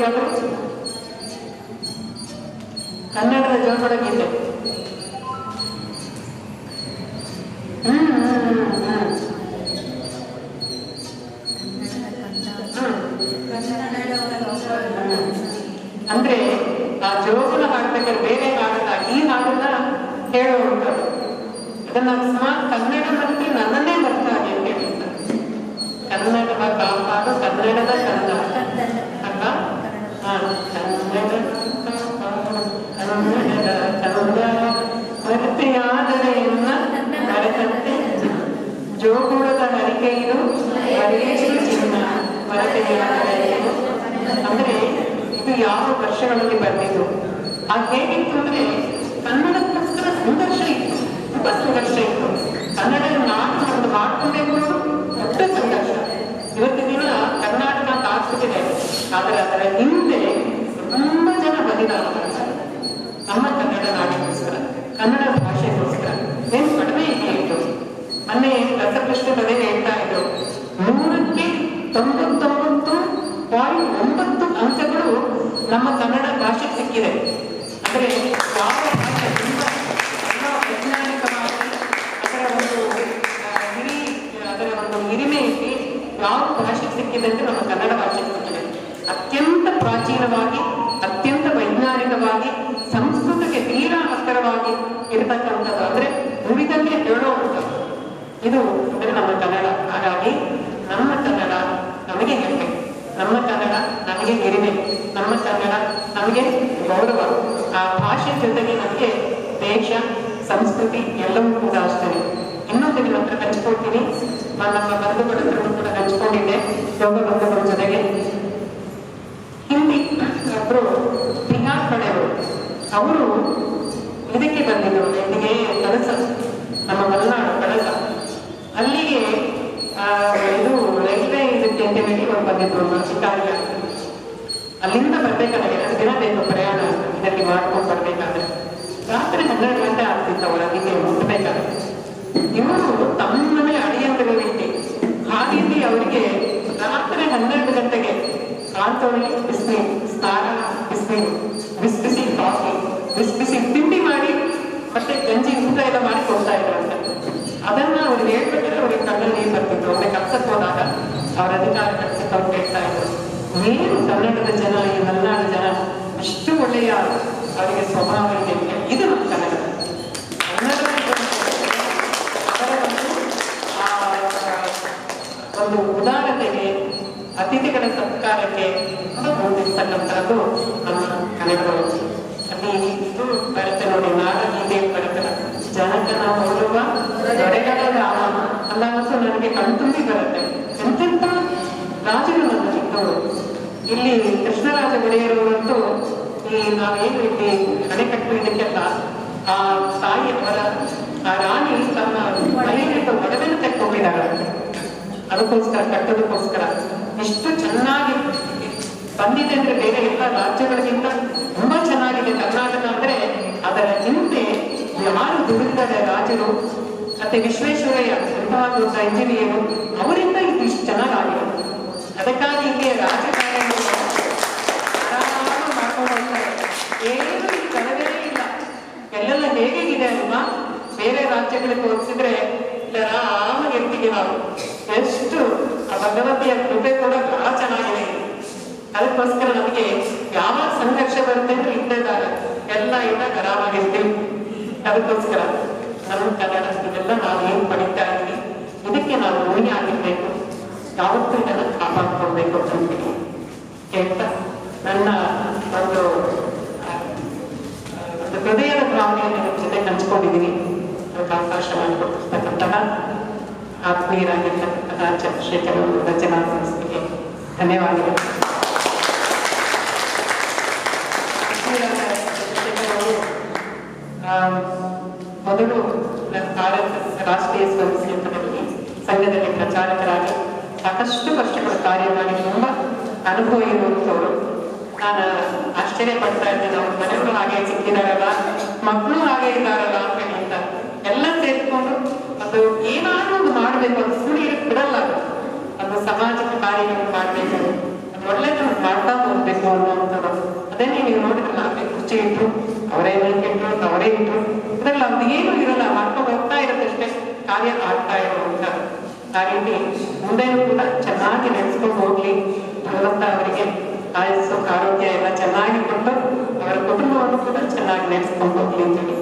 ಯಾವ್ದಾದ್ರು ಕನ್ನಡದ ಜನಪದ ಗೀತೆ? ಅಂದ್ರೆ ಆ ಜೋಗುಳ ಹಾಡ್ಬೇಕಾದ್ರೆ ಬೇರೆ ಹಾಡಲ್ಲ, ಈ ಹಾಡನ್ನ ಹೇಳುವಂಥದ್ದು. ಅದನ್ನ ಅಕಸ್ಮಾತ್ ಕನ್ನಡ ಮಂತ್ರಿ ನನ್ನನ್ನೇ ಬರ್ತ ಹಾಗೆ ಅಂತ ಹೇಳ್ತಾರೆ. ಕನ್ನಡದ ಕಾಪಾಡು ಕನ್ನಡದ ಕಂದ ಅಲ್ವಾ? ಕನ್ನಡದ ಕಂದ ಮರೆತೆಯಾದರೆ ಎನ್ನ ಮರೆತಂತೆ ಜೋಗುಳದ ಹರಿಕೆಯು ಮರೆಯೇಸು ಚಿನ್ನ ಮರೆತೆಯಾದರೆ. ಅಂದ್ರೆ ಇದು ಯಾವ ವರ್ಷಗಳಲ್ಲಿ ಬಂದಿದ್ದು? ಅದು ಹೇಗಿತ್ತು ಅಂದ್ರೆ ಕನ್ನಡಕ್ಕೋಸ್ಕರ ಸಂಘರ್ಷ ಇತ್ತು, ತುಂಬ ಸಂಘರ್ಷ ಇತ್ತು. ಕನ್ನಡ ನಾಡು ಒಂದು ಮಾಡ್ಕೊಂಡೇ ಬರೋದು ದೊಡ್ಡ ಸಂಘರ್ಷ. ಇವತ್ತಿನ ದಿನ ಕರ್ನಾಟಕ ಆಗ್ತಿದೆ, ಆದರೆ ಅದರ ಹಿಂದೆ ತುಂಬ ಜನ ಬಲಿದಾನ ಮಾಡ್ತಾರೆ ನಮ್ಮ ಕನ್ನಡ ನಾಡಿಗೋಸ್ಕರ, ಕನ್ನಡ ಭಾಷೆಗೋಸ್ಕರ. ಏನು ಕಡಿಮೆ ಇತ್ತು. ಮೊನ್ನೆ ರಸಪ್ರಶ್ನೆ ಹೇಳ್ತಾ ಇದ್ರು, 100ಕ್ಕೆ 99.9 ಅಂಕಗಳು ನಮ್ಮ ಕನ್ನಡ ಭಾಷೆ ಸಿಕ್ಕಿದೆ. ಅಂದ್ರೆ ಯಾವ ಭಾಷೆ ತುಂಬಾ ವೈಜ್ಞಾನಿಕವಾಗಿ ಅದರ ಒಂದು ಹಿರಿಮೆಯಲ್ಲಿ ಯಾವ ಭಾಷೆ ಸಿಕ್ಕಿದೆ ಅಂತ ನಮ್ಮ ಕನ್ನಡ ಭಾಷೆ ಸಿಕ್ಕಿದೆ. ಅತ್ಯಂತ ಪ್ರಾಚೀನವಾಗಿ, ಅತ್ಯಂತ ವೈಜ್ಞಾನಿಕವಾಗಿ, ಸಂಸ್ಕೃತಕ್ಕೆ ತೀರಾ ಹತ್ತಿರವಾಗಿ ಇರತಕ್ಕಂಥದ್ದು, ಅಂದ್ರೆ ನುಡಿದಲ್ಲೇ ಹೇಳುವಂಥದ್ದು ಇದು ಅಂದ್ರೆ ನಮ್ಮ ಕನ್ನಡ. ಹಾಗಾಗಿ ನಮ್ಮ ಕನ್ನಡ ನಮಗೆ ಹೆಮ್ಮೆ, ನಮ್ಮ ಕನ್ನಡ ನಮಗೆ ಹಿರಿಮೆ, ನಮ್ಮ ಕನ್ನಡ ನಮಗೆ ಗೌರವ. ಆ ಭಾಷೆ ಜೊತೆಗೆ ನಮಗೆ ದೇಶ, ಸಂಸ್ಕೃತಿ ಎಲ್ಲವೂ ಕೂಡ ಅಷ್ಟೇ. ಇನ್ನೊಂದು ನಿಮ್ಮ ಹತ್ರ ಹಂಚ್ಕೊಳ್ತೀನಿ, ನಮ್ಮ ಬಂಧುಗಳ ಹತ್ರ ಕೂಡ ಹಂಚ್ಕೊಂಡಿದ್ದೆ ಯೋಗ ಬಂಧುಗಳ ಜೊತೆಗೆ. ಹಿಂದಿ ಒಬ್ರು ಬಿಹಾರ್ ಕಡೆಯವರು, ಅವರು ಇದಕ್ಕೆ ಬಂದಿದ್ರು, ಇಲ್ಲಿಗೆ ಕಳಸ, ನಮ್ಮ ಮಲೆನಾಡು ಕಳಸ, ಅಲ್ಲಿಗೆ ಇದು ರೈಲ್ವೆ ಇದಕ್ಕೆ ಅಂತ ಹೇಳಿ ಅವ್ರು ಬಂದಿದ್ರು ಶಿಕಾರಿಯ. ಅಲ್ಲಿಂದ ಬರ್ಬೇಕಾದ್ರೆ 2 ದಿನ ಬೇಕು ಪ್ರಯಾಣ, ಇದಕ್ಕೆ ಮಾಡ್ಕೊಂಡು ಬರ್ಬೇಕಾದ್ರೆ ರಾತ್ರಿ 12 ಗಂಟೆ ಆಗ್ತಿತ್ತು ಅವರಿಗೆ ಮುಟ್ಟಬೇಕಾದ್ರೆ. ಇವರು ತಮ್ಮನೇ ಅಡಿಯಂತರ ರೀತಿ ಹಾಗಾಗಿ ಅವರಿಗೆ ರಾತ್ರಿ 12 ಗಂಟೆಗೆ ಕಾಂತವರಿಗೆ ಬಿಸಿನೀರು, ಸ್ನಾನ ಬಿಸಿನೀರು, ಬಿಸಿ ಬಿಸಿ ಕಾಫಿ, ಬಿಸಿ ಬಿಸಿ ತಿಂಡಿ ಮಾಡಿ ಮತ್ತೆ ಗಂಜಿ ಊಟ ಎಲ್ಲ ಮಾಡಿ ಕೊಡ್ತಾ ಇದ್ರಂತೆ. ಅದನ್ನ ಅವ್ರು ಹೇಳ್ಬೇಕಾದ್ರೆ ಅವ್ರಿಗೆ ಕಣ್ಣಲ್ಲಿ ನೀರು ಬರ್ತಿದ್ರು. ಅವ್ರಿಗೆ ಕಲ್ಸಕ್ಕೆ ಹೋದಾಗ ಅವ್ರ ಅಧಿಕಾರ ಕಲ್ಸಕ್ಕೆ ಅವ್ರು ಹೇಳ್ತಾ ಇದ್ರು, ಏನು ಕನ್ನಡದ ಜನ, ಈ ಮಲೆನಾಡು ಜನ ಅಷ್ಟು ಒಳ್ಳೆಯ ಅವರಿಗೆ ಸ್ವಭಾವ ಇದೆ. ಇದು ನಮ್ಮ ಕನ್ನಡ. ಒಂದು ಉದಾರತೆಗೆ, ಅತಿಥಿಗಳ ಸತ್ಕಾರಕ್ಕೆ ಹೊಂದಿರ್ತಕ್ಕಂಥದ್ದು ನಮ್ಮ ಕನ್ನಡಗಳು. ಅಲ್ಲಿ ಇದು ಬರುತ್ತೆ ನೋಡಿ, ನಾಡಗೀತೆ ಬರುತ್ತಲ್ಲ, ಜನಕನ ಹೋಲುವ ದೊರೆಗಳ ರಾಮ ಅನ್ನೋದು ನನಗೆ ಕಣ್ತುಂಬಿ ಬರುತ್ತೆ. ಎಂತೆಂಥ ರಾಜರು ನನ್ನ ಚಿಕ್ಕವರು. ಇಲ್ಲಿ ಕೃಷ್ಣರಾಜ ಒಡೆಯರವರಂತೂ ಈ ನಾವೇನು ಇಲ್ಲಿ ಅಣೆಕಟ್ಟು ಇದಕ್ಕೆಲ್ಲ ಆ ತಾಯಿ ಅವರ ಆ ರಾಣಿ ತಮ್ಮ ಮನೆಯಲ್ಲಿಟ್ಟು ಒಡವೆನ ತೆಕ್ಕೊಂಡಿದ್ದಾರೆ. ಅದಕ್ಕೋಸ್ಕರ, ಕಟ್ಟೋದಕ್ಕೋಸ್ಕರ ಎಷ್ಟು ಚೆನ್ನಾಗಿ ಬಂದಿದೆ ಅಂದ್ರೆ ಬೇರೆ ಎಲ್ಲ ರಾಜ್ಯಗಳಿಗಿಂತ ತುಂಬಾ ಚೆನ್ನಾಗಿದೆ ಕರ್ನಾಟಕ. ಅಂದ್ರೆ ಅದರ ಹಿಂದೆ ಯಾರು ದುಡಿದರೆ ರಾಜರು, ಮತ್ತೆ ವಿಶ್ವೇಶ್ವರಯ್ಯ ಅಂತಹ ದೊಡ್ಡ ಇಂಜಿನಿಯರು, ಅವರಿಂದ ಇದು ಇಷ್ಟು ಚೆನ್ನಾಗಿದೆ. ಅದಕ್ಕಾಗಿ ಇಲ್ಲಿ ರಾಜಕಾರಣಿ ಮಾಡ್ಕೊಂಡು ಹೋಗ್ತಾರೆ. ಏನು ಈ ಕಳವೇ ಇಲ್ಲ, ಎಲ್ಲೆಲ್ಲ ಹೇಗಿದೆ ಅಲ್ವಾ? ಬೇರೆ ರಾಜ್ಯಗಳಿಗೆ ಹೋಲಿಸಿದ್ರೆ ಆರಾಮಾಗಿರ್ತೀವಿ ನಾವು. ಎಷ್ಟು ಆ ಭಗವತಿಯ ಕೃಪೆ ಕೂಡ ಬಹಳ ಚೆನ್ನಾಗಿದೆ. ಅದಕ್ಕೋಸ್ಕರ ನಮಗೆ ಯಾವಾಗ ಸಂಘರ್ಷ ಬರುತ್ತೆ ಅಂದ್ರೆ ಇದ್ದಾಗ ಎಲ್ಲ ಇದ್ದಾಗ ಆರಾಮಾಗಿರ್ತೀವಿ. ಅದಕ್ಕೋಸ್ಕರ ನಮ್ಮ ಕನ್ನಡ ಇದೆಲ್ಲ ನಾವು ಏನು ಪಡಿತಾ ಇದ್ದೀವಿ, ಇದಕ್ಕೆ ನಾವು ಋಣಿ ಆಗಿರ್ಬೇಕು, ಯಾವತ್ತೂ ಇದನ್ನು ಕಾಪಾಡ್ಕೊಳ್ಬೇಕು ಅಂತ ಹೇಳ್ತಾ ನನ್ನ ಒಂದು ಹೃದಯದ ಭಾವನೆಯನ್ನು ನಿಮ್ಮ ಜೊತೆ ಹಂಚ್ಕೊಂಡಿದ್ದೀನಿ. ಅದಕ್ಕೆ ಅವಕಾಶ ಮಾಡಿಕೊಟ್ಟಿರ್ತಕ್ಕಂತಹ ಆತ್ಮೀಯರಾಗಿರ್ತಕ್ಕಂತಹ ಚಂದ್ರಶೇಖರ್ ರಚನಾ ಸಂಸ್ಥೆಗೆ ಧನ್ಯವಾದಗಳು. ಮೊದಲು ಭಾರತ ರಾಷ್ಟ್ರೀಯ ಸ್ವಯಂ ಸೇವಕರಲ್ಲಿ ಸಂಘದಲ್ಲಿ ಪ್ರಚಾರಕರಾಗಿ ಸಾಕಷ್ಟು ವರ್ಷಗಳ ಕಾರ್ಯ ಮಾಡಿ ತುಂಬ ಅನುಭವ ಇರುವಂಥವ್ರು. ನಾನು ಆಶ್ಚರ್ಯ ಪಡ್ತಾ ಇದ್ದೇನೆ, ಅವ್ರ ಮನೆಯವರು ಹಾಗೆ ಸಿಕ್ಕಿದಾರಲ್ಲ, ಮಕ್ಕಳು ಹಾಗೆ ಇದ್ದಾರಲ್ಲ ಅಂತ ಹೇಳಿ. ಎಲ್ಲ ಸೇರಿಕೊಂಡು ಅದು ಏನಾದ್ರೂ ಒಂದು ಮಾಡಬೇಕು, ಅದು ಸುಳಿ ಬಿಡಲ್ಲ, ಅದು ಸಮಾಜದ ಕಾರ್ಯಗಳನ್ನು ಮಾಡಬೇಕು, ಅದು ಒಳ್ಳೆದನ್ನು ಮಾಡ್ತಾ ಹೋಗ್ಬೇಕು ಅನ್ನೋ ನೀವು ನೋಡಿದ್ರಲ್ಲ ಅಲ್ಲಿ ಕುರ್ಚಿ ಇಟ್ರು, ಅವರೇ ಇಟ್ರು, ಅವರೇ ಇಟ್ರು, ಇದೆಲ್ಲ ಅದು ಏನು ಇರಲ್ಲ, ಮಾಡ್ಕೊಂಡು ಹೋಗ್ತಾ ಇರೋದಷ್ಟೇ, ಕಾರ್ಯ ಆಗ್ತಾ ಇರುವಂತ. ಆ ರೀತಿ ಮುಂದೆನೂ ಕೂಡ ಚೆನ್ನಾಗಿ ನಡೆಸ್ಕೊಂಡು ಹೋಗ್ಲಿ, ಭಗವಂತ ಅವರಿಗೆ ಆಯಸ್ಸು ಆರೋಗ್ಯ ಎಲ್ಲ ಚೆನ್ನಾಗಿ ಕೊಟ್ಟು ಅವರ ಕುಟುಂಬವನ್ನು ಕೂಡ ಚೆನ್ನಾಗಿ ನಡೆಸ್ಕೊಂಡು ಹೋಗ್ಲಿ ಅಂತೇಳಿ